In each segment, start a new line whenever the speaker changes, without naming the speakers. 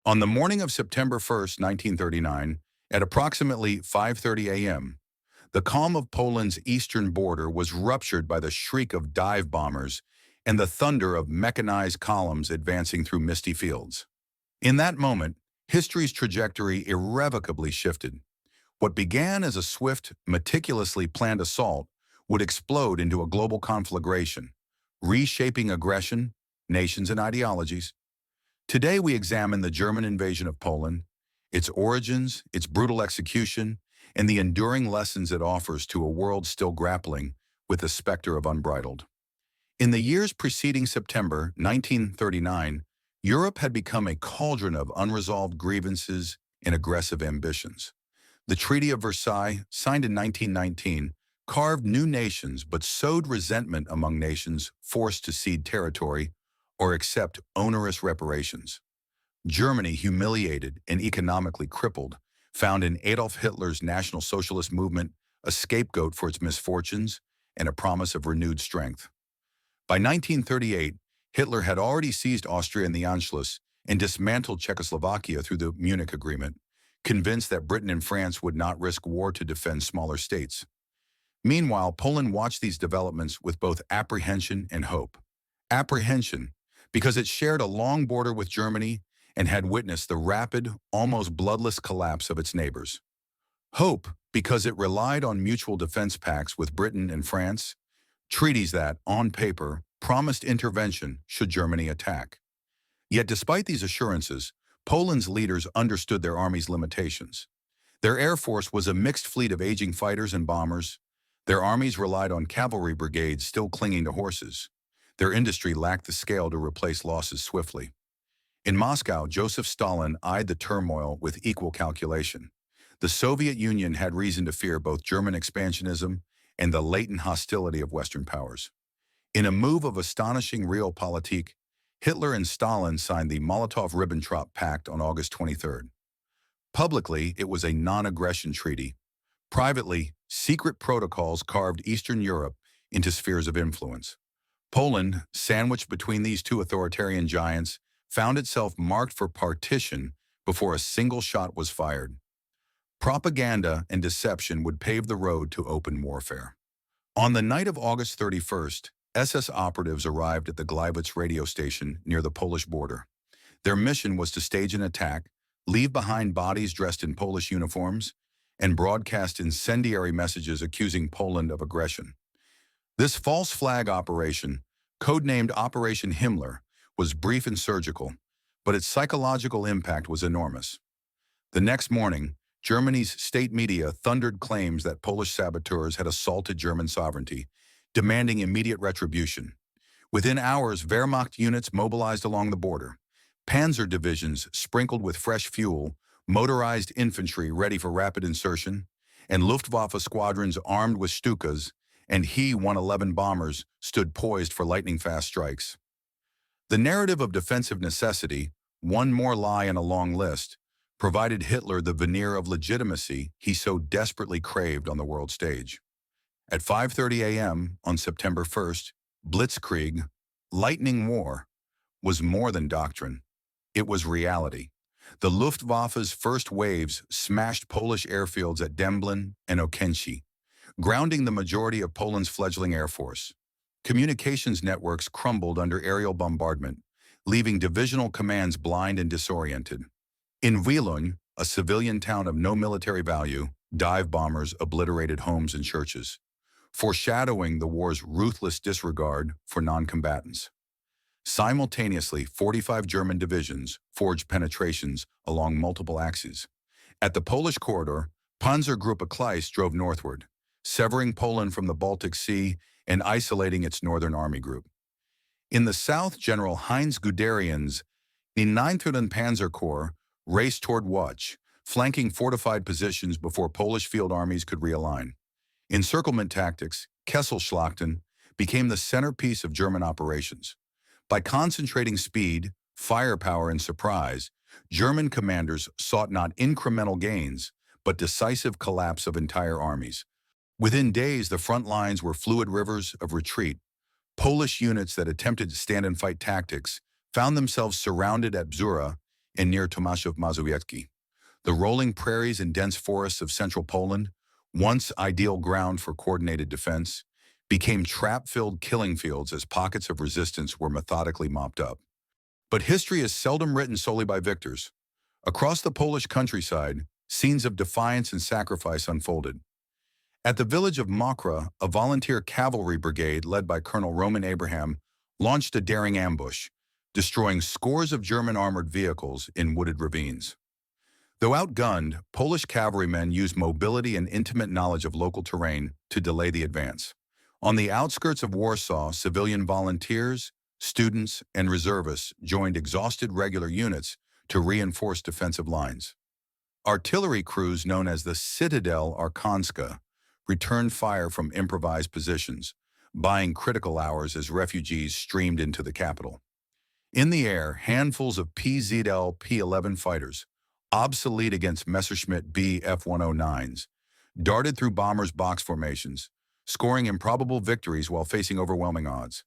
On the morning of September 1st, 1939, at approximately 5:30 a.m., the calm of Poland's eastern border was ruptured by the shriek of dive bombers and the thunder of mechanized columns advancing through misty fields. In that moment, history's trajectory irrevocably shifted. What began as a swift, meticulously planned assault would explode into a global conflagration, reshaping aggression, nations, and ideologies. Today we examine the German invasion of Poland, its origins, its brutal execution, and the enduring lessons it offers to a world still grappling with the specter of unbridled. In the years preceding September 1939, Europe had become a cauldron of unresolved grievances and aggressive ambitions. The Treaty of Versailles, signed in 1919, carved new nations but sowed resentment among nations forced to cede territory or accept onerous reparations. Germany, humiliated and economically crippled, found in Adolf Hitler's National Socialist movement a scapegoat for its misfortunes and a promise of renewed strength. By 1938, Hitler had already seized Austria in the Anschluss and dismantled Czechoslovakia through the Munich Agreement, convinced that Britain and France would not risk war to defend smaller states. Meanwhile, Poland watched these developments with both apprehension and hope. Apprehension, because it shared a long border with Germany and had witnessed the rapid, almost bloodless collapse of its neighbors. Hope, because it relied on mutual defense pacts with Britain and France, treaties that, on paper, promised intervention should Germany attack. Yet despite these assurances, Poland's leaders understood their army's limitations. Their air force was a mixed fleet of aging fighters and bombers. Their armies relied on cavalry brigades still clinging to horses. Their industry lacked the scale to replace losses swiftly. In Moscow, Joseph Stalin eyed the turmoil with equal calculation. The Soviet Union had reason to fear both German expansionism and the latent hostility of Western powers. In a move of astonishing realpolitik, Hitler and Stalin signed the Molotov-Ribbentrop Pact on August 23rd. Publicly, it was a non-aggression treaty. Privately, secret protocols carved Eastern Europe into spheres of influence. Poland, sandwiched between these two authoritarian giants, found itself marked for partition before a single shot was fired. Propaganda and deception would pave the road to open warfare. On the night of August 31st, SS operatives arrived at the Gliwice radio station near the Polish border. Their mission was to stage an attack, leave behind bodies dressed in Polish uniforms, and broadcast incendiary messages accusing Poland of aggression. This false flag operation, codenamed Operation Himmler, was brief and surgical, but its psychological impact was enormous. The next morning, Germany's state media thundered claims that Polish saboteurs had assaulted German sovereignty, demanding immediate retribution. Within hours, Wehrmacht units mobilized along the border, panzer divisions sprinkled with fresh fuel, motorized infantry ready for rapid insertion, and Luftwaffe squadrons armed with Stukas and He-111 bombers stood poised for lightning-fast strikes. The narrative of defensive necessity, one more lie in a long list, provided Hitler the veneer of legitimacy he so desperately craved on the world stage. At 5:30 a.m. on September 1st, Blitzkrieg, lightning war, was more than doctrine. It was reality. The Luftwaffe's first waves smashed Polish airfields at Dęblin and Okęcie, grounding the majority of Poland's fledgling air force. Communications networks crumbled under aerial bombardment, leaving divisional commands blind and disoriented. In Wielun, a civilian town of no military value, dive bombers obliterated homes and churches, foreshadowing the war's ruthless disregard for non-combatants. Simultaneously, 45 German divisions forged penetrations along multiple axes. At the Polish corridor, Panzergruppe Kleist drove northward, severing Poland from the Baltic Sea and isolating its northern army group. In the south, General Heinz Guderian's 9th Panzer Corps raced toward Łódź, flanking fortified positions before Polish field armies could realign. Encirclement tactics, Kesselschlachten, became the centerpiece of German operations. By concentrating speed, firepower, and surprise, German commanders sought not incremental gains, but decisive collapse of entire armies. Within days, the front lines were fluid rivers of retreat. Polish units that attempted stand-and-fight tactics found themselves surrounded at Bzura and near Tomaszów Mazowiecki. The rolling prairies and dense forests of central Poland, once ideal ground for coordinated defense, became trap-filled killing fields as pockets of resistance were methodically mopped up. But history is seldom written solely by victors. Across the Polish countryside, scenes of defiance and sacrifice unfolded. At the village of Mokra, a volunteer cavalry brigade led by Colonel Roman Abraham launched a daring ambush, destroying scores of German armored vehicles in wooded ravines. Though outgunned, Polish cavalrymen used mobility and intimate knowledge of local terrain to delay the advance. On the outskirts of Warsaw, civilian volunteers, students, and reservists joined exhausted regular units to reinforce defensive lines. Artillery crews known as the Citadel Arkanska returned fire from improvised positions, buying critical hours as refugees streamed into the capital. In the air, handfuls of PZL P-11 fighters, obsolete against Messerschmitt Bf-109s, darted through bombers' box formations, scoring improbable victories while facing overwhelming odds.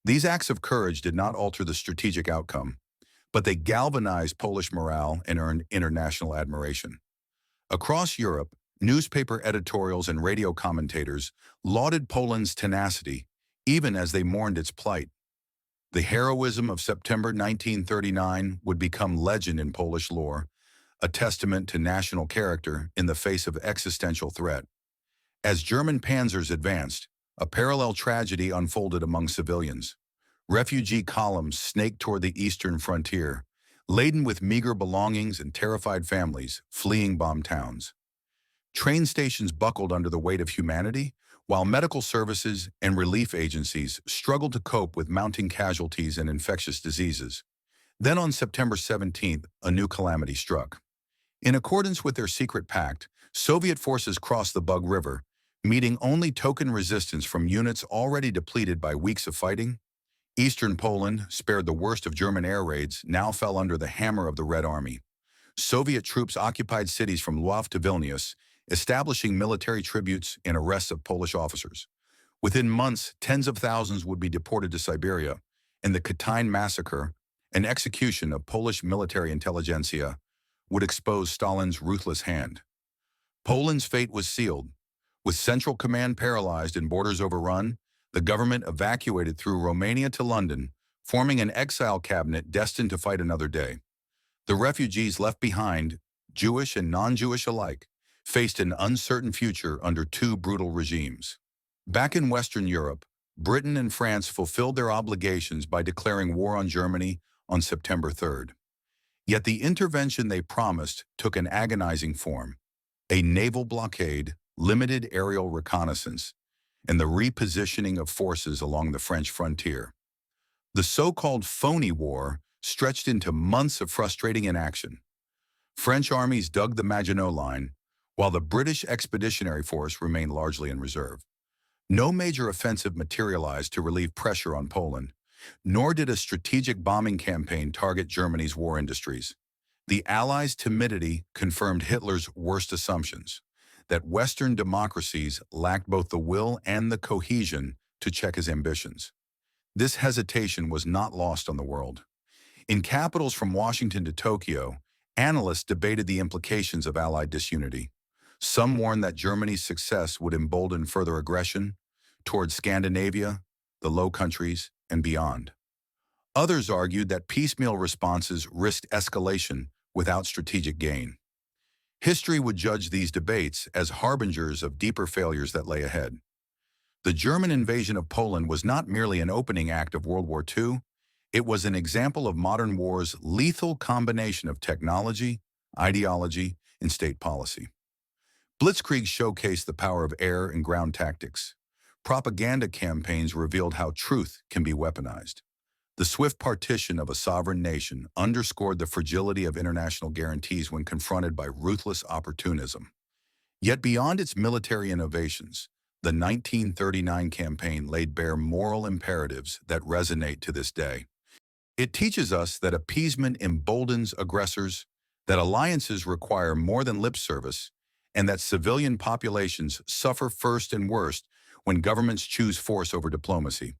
These acts of courage did not alter the strategic outcome, but they galvanized Polish morale and earned international admiration. Across Europe, newspaper editorials and radio commentators lauded Poland's tenacity, even as they mourned its plight. The heroism of September 1939 would become legend in Polish lore, a testament to national character in the face of existential threat. As German panzers advanced, a parallel tragedy unfolded among civilians. Refugee columns snaked toward the eastern frontier, laden with meager belongings and terrified families fleeing bomb towns. Train stations buckled under the weight of humanity, while medical services and relief agencies struggled to cope with mounting casualties and infectious diseases. Then on September 17th, a new calamity struck. In accordance with their secret pact, Soviet forces crossed the Bug River, meeting only token resistance from units already depleted by weeks of fighting. Eastern Poland, spared the worst of German air raids, now fell under the hammer of the Red Army. Soviet troops occupied cities from Lwów to Vilnius, establishing military tributes and arrests of Polish officers. Within months, tens of thousands would be deported to Siberia, and the Katyn massacre, an execution of Polish military intelligentsia, would expose Stalin's ruthless hand. Poland's fate was sealed. With central command paralyzed and borders overrun, the government evacuated through Romania to London, forming an exile cabinet destined to fight another day. The refugees left behind, Jewish and non-Jewish alike, faced an uncertain future under two brutal regimes. Back in Western Europe, Britain and France fulfilled their obligations by declaring war on Germany on September 3rd. Yet the intervention they promised took an agonizing form: a naval blockade, limited aerial reconnaissance, and the repositioning of forces along the French frontier. The so-called phony war stretched into months of frustrating inaction. French armies dug the Maginot Line, while the British Expeditionary Force remained largely in reserve. No major offensive materialized to relieve pressure on Poland, nor did a strategic bombing campaign target Germany's war industries. The Allies' timidity confirmed Hitler's worst assumptions, that Western democracies lacked both the will and the cohesion to check his ambitions. This hesitation was not lost on the world. In capitals from Washington to Tokyo, analysts debated the implications of Allied disunity. Some warned that Germany's success would embolden further aggression toward Scandinavia, the Low Countries, and beyond. Others argued that piecemeal responses risked escalation without strategic gain. History would judge these debates as harbingers of deeper failures that lay ahead. The German invasion of Poland was not merely an opening act of World War II, it was an example of modern war's lethal combination of technology, ideology, and state policy. Blitzkrieg showcased the power of air and ground tactics. Propaganda campaigns revealed how truth can be weaponized. The swift partition of a sovereign nation underscored the fragility of international guarantees when confronted by ruthless opportunism. Yet beyond its military innovations, the 1939 campaign laid bare moral imperatives that resonate to this day. It teaches us that appeasement emboldens aggressors, that alliances require more than lip service, and that civilian populations suffer first and worst when governments choose force over diplomacy.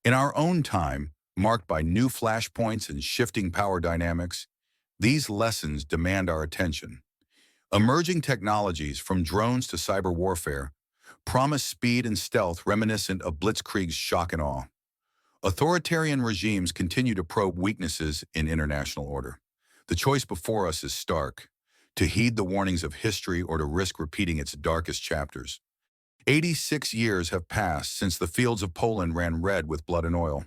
In our own time, marked by new flashpoints and shifting power dynamics, These lessons demand our attention. Emerging technologies, from drones to cyber warfare, promise speed and stealth reminiscent of Blitzkrieg's shock and awe. Authoritarian regimes continue to probe weaknesses in international order. The choice before us is stark: to heed the warnings of history or to risk repeating its darkest chapters. 86 years have passed since the fields of Poland ran red with blood and oil.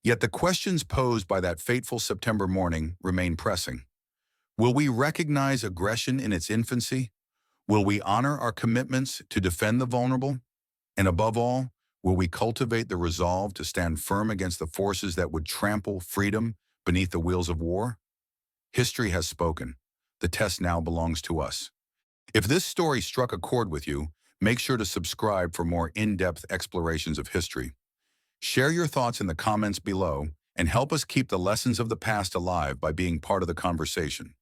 Yet the questions posed by that fateful September morning remain pressing. Will we recognize aggression in its infancy? Will we honor our commitments to defend the vulnerable? And above all, will we cultivate the resolve to stand firm against the forces that would trample freedom beneath the wheels of war? History has spoken. The test now belongs to us. If this story struck a chord with you, make sure to subscribe for more in-depth explorations of history. Share your thoughts in the comments below and help us keep the lessons of the past alive by being part of the conversation.